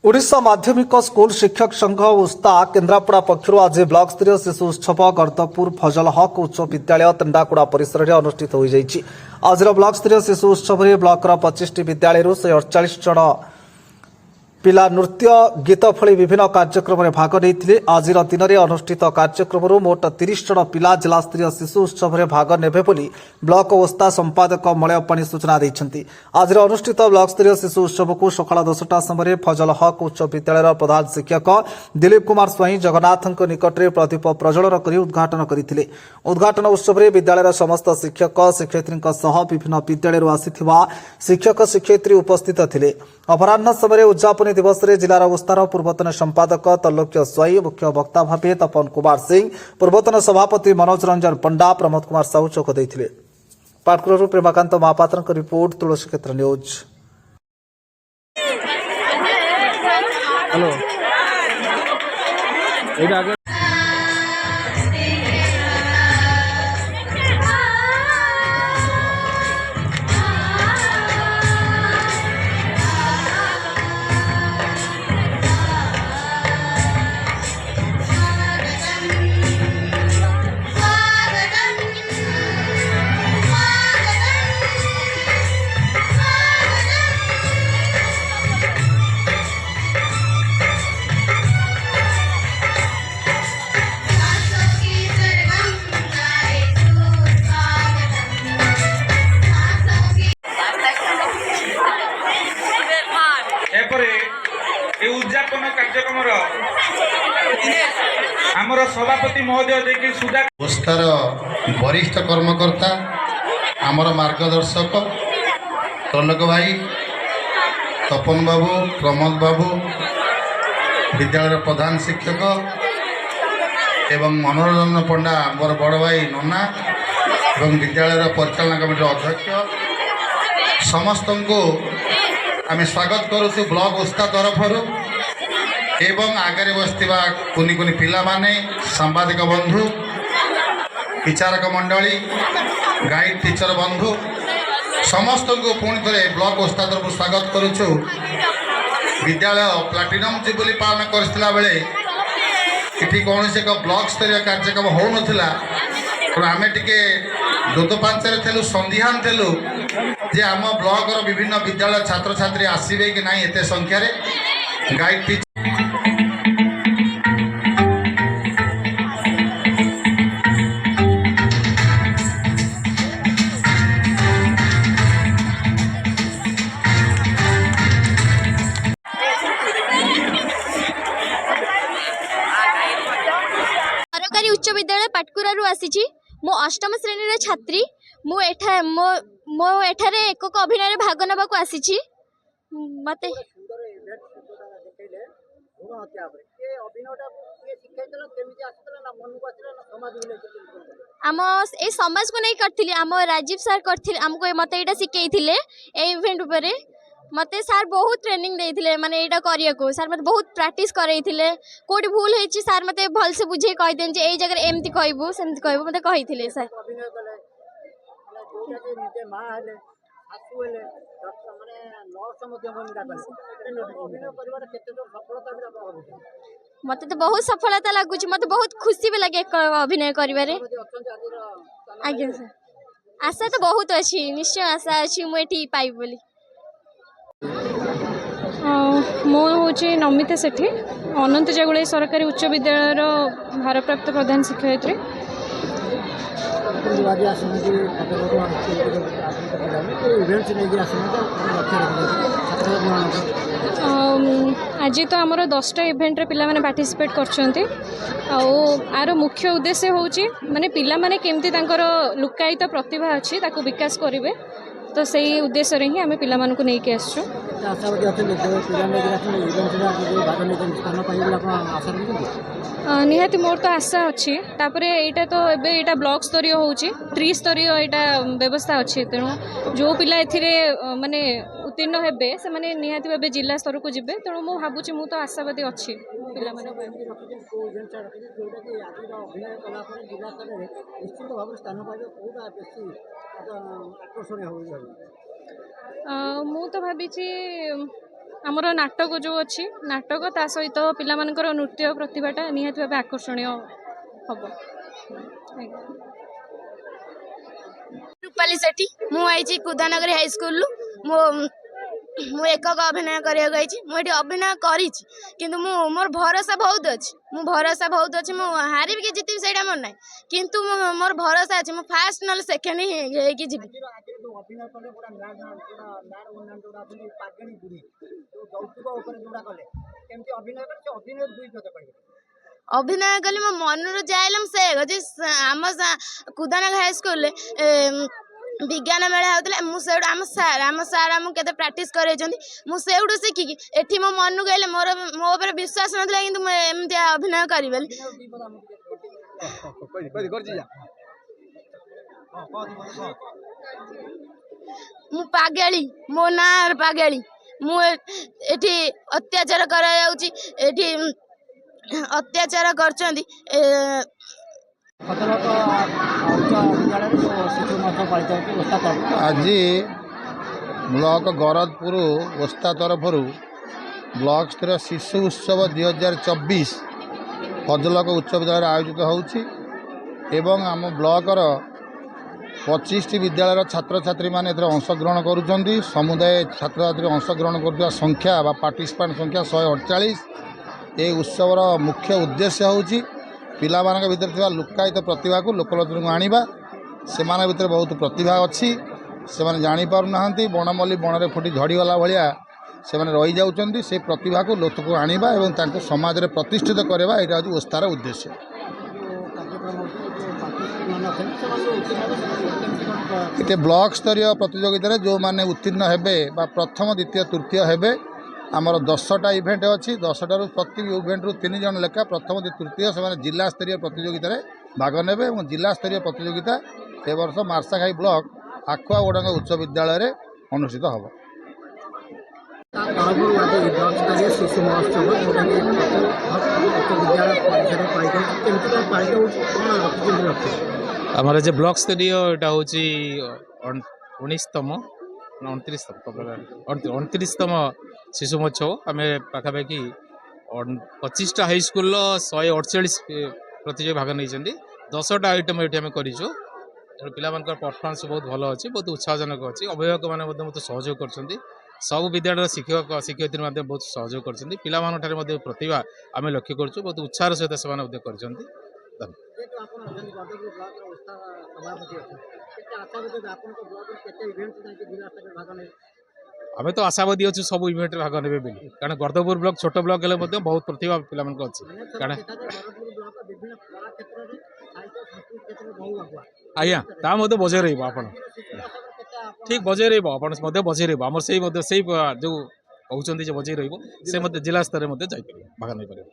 ओडिशा माध्यमिक स्कूल शिक्षक संघ उस्ता केन्द्रापड़ा पक्षर आज ब्लॉक स्तरीय शिशु उत्सव गर्दपुर फजल हक उच्च विद्यालय तेंडाकुड़ा परिसर में अनुष्ठित हो जाइछि। आज ब्लॉक स्तरीय शिशु उत्सव में ब्लॉक 25 विद्यालय 148 जन पिला नृत्य गीत भली विभिन्न कार्यक्रम में भाग नहीं। आज दिन में अनुष्ठित कार्यक्रम मोट 30 जन पिला जिला स्तरीय शिशु उत्सव में भाग नेबे बोली ब्लॉक ओस्ता संपादक मलयपाणी सूचना देइछन्ति। आज अनुष्ठित ब्लॉक स्तरीय शिशु उत्सव को सकाळ 10टा समय फजल हक उच्च विद्यालय प्रधान शिक्षक दिलीप कुमार स्वाई जगन्नाथ निकट में प्रदीप प्रज्वलन कर उद्घाटन करते। उद्घाटन उत्सव में विद्यालय समस्त शिक्षक शिक्षयित्री विभिन्न विद्यालय आसिथिबा शिक्षक शिक्षयित्री उपस्थित थिले। अपराह्न समय उद्यापन दिवस रे जिलार उस्तार पूर्वतन संपादक तल्लोक्य स्वाई मुख्य वक्ता भावे तपन कुमार सिंह पूर्वतन सभापति मनोज रंजन पंडा प्रमोद कुमार साहू चोख देथिले। पाटकुरारू प्रेमाकांत महापात्रଙ୍କ रिपोर्ट तुलसी क्षेत्र न्यूज। हेलो उद्यापन कार्यक्रम आमर सभापति महोदय देखिए सुधा ओस्तार वरिष्ठ कर्मकर्ता आमर मार्गदर्शक तलक भाई तपन बाबू प्रमोद बाबू विद्यालय प्रधान शिक्षक एवं मनोरंजन पंडा मोर बड़ भाई नन्ना एवं विद्यालय परिचालना कमिटी अध्यक्ष समस्त को आम स्वागत करुँ ब्लॉक ओस्ता तरफ एवं आगे बसवा कुनि कुनि पिला माने सांबादिक बंधु विचारक मंडली गाइड टीचर बंधु समस्त को पुणी थे ब्लॉक ओस्ता तरफ स्वागत करुचु। विद्यालय प्लाटिनम जुबली पालन करथिला बेले इठी कौन से एक ब्लॉक स्तरीय कार्यक्रम हो नथिला आम टिके दूत पांचरे थेलु संध्यान थेलु जे आम ब्लॉक विभिन्न विद्यालय छात्र छात्री आसबे कि नहीं एते संख्या रे गाइड टीचर सरकारी उच्च विद्यालय पाटकुरारू आसी मो अष्टम श्रेणी छात्री मो एठारे एकक अभिनय भाग नबाक आसी मते आम ए समाज को नहीं करथिले आम राजीव सर करथिले हमको मते एटा सिखैथिले ए इवेंट ऊपर मते सर बहुत ट्रेनिंग देथिले माने एटा करिया को सर मते बहुत प्रैक्टिस करैथिले कोडी भूल हेछि सर मते भल से बुझे कहि देन जे एई जगह एमति कहबो सेमति कहबो मते कहिथिले सर मते तो बहुत सफलता लागुच मते बहुत खुशी भी लगे अभिनय करिवारे। आज्ञा सर आशा तो बहुत अच्छी निश्चय आशा अच्छी मुझे पाइब बोली। मो हूँ नमिता सेठी अनंत जागुले सरकारी उच्च विद्यालय भारप्राप्त प्रधान शिक्षयित्री। आज तो आमर 10टा इवेंट रे पिला माने पार्टिसिपेट करछन्ते आर मुख्य उद्देश्य होची माने पिला माने केमती तांकर लुकायित प्रतिभा अछि ताको विकास करिवे तो सही उद्देश्य रे ही आमे पिला मानकु नै के आछो। निहाती मोर तो आशा अच्छी तापरे एटा तो एबे एटा ब्लॉक स्तरीय होची त्रिस्तरीय एटा व्यवस्था अच्छी तेणु जो पिला एथिरे माने उत्तीर्ण हेबे से माने निहाती भाबे जिला स्तर को जिबे तेणु मु भाबुची मु तो आशावादी अच्छी पिला माने मु तो भाबी ଆମର ନାଟକ ଯେଉଁ ଅଛି ନାଟକ ତା ସହିତ ପିଲାମାନଙ୍କର ନୃତ୍ୟ ପ୍ରତିଭାଟା ନିହାତି ଭାବେ ଆକର୍ଷଣୀୟ ହେବ। ଆଜ୍ଞା। रूपाली सेठी मु आई कुदानगरी हाई स्कूल मु एकक अभिनय करने मुझे अभिनय करी किंतु मोर भरोसा बहुत अच्छी मु हारी कि जीत से मोर ना किंतु मोर भरोसा अच्छी मु फास्ट ना सेकेंड ही जी अभिनय कली मो मन जाइल से आम कुदानगर हाई स्कूल विज्ञान मेला होता मुझे आम सार आमको केते प्रैक्टिस मुझे शिखिकी एठी मो मन गले मोर मो ऊपर विश्वास नाला कि एमती अभिनय करी मु पागेली मो ना पागेली मुझे अत्याचार करा अत्याचार कर आज ब्लॉक गरदपुर ओस्ता तरफ ब्लॉक स्तर शिशु उत्सव 2024 फजलक उच्च विद्यालय आयोजित होउछि एवं आम ब्लॉकर 25 विद्यालय छात्र छात्री माने अंशग्रहण करुछंती। समुदाय छात्र छात्री अंशग्रहण करुवा संख्या बा पार्टिसिपेंट संख्या 148। ये उत्सवर मुख्य उद्देश्य होउछि पिलामानक भितर थिबा लुकायित प्रतिभा को लोकलोचन को आनिबा। सेमान भितर बहुत प्रतिभा अच्छी से जानी पारु नाहंती बनमल्ली बनरे फुटी झड़ीगला भाया से रही जाउछंती। से प्रतिभा को लोक को आनिबा एवं तांको समाज रे प्रतिष्ठित करबा एटा होछि ओस्तार उद्देश्य। इते ब्लॉक स्तरीय प्रतियोगिता जो माने उत्तीर्ण हेबे बा प्रथम द्वितीय तृतीय हेबे आमर 10टा इवेंट अच्छी 10टा प्रति इवेंट रु 3 जन लेखा प्रथम तृतीय से जिला स्तरीय प्रतियोगिता भाग ने जिला स्तरीय प्रतियोगिता ए वर्ष मार्साघाई ब्लॉक आखुआ ओडांगा उच्च विद्यालय रे अनुष्ठित होब। आमर जे ब्लॉक स्तरीय एटा होची 19तम 29तम शिशु महोत्सव आम पाखापाखि 25टा हाई स्कूल 148 प्रतियोगी भाग नहीं 10टा आइटम ये आम कर पिला परफॉर्मेंस बहुत भल अच्छी बहुत उत्साहजनक अच्छी अभिभावक मैंने बहुत सहयोग कर सब विद्यालय शिक्षक शिक्षयित्री बहुत सहयोग कर पिला प्रतिभा आम लक्ष्य करुँ बहुत उत्साह सहित से कर आम तो आशावादी अच्छे सब इवेंट भाग ने कारण गरदपुर ब्लॉक छोट ब्लॉक हेल्ले बहुत प्रतिभा पिला अच्छी कारण आज्ञा ता बजाय रहा ठीक बजाय रहा बजाय रहा आम से जो कहते बजाय रही से जिला स्तर में भाग नहीं पारे।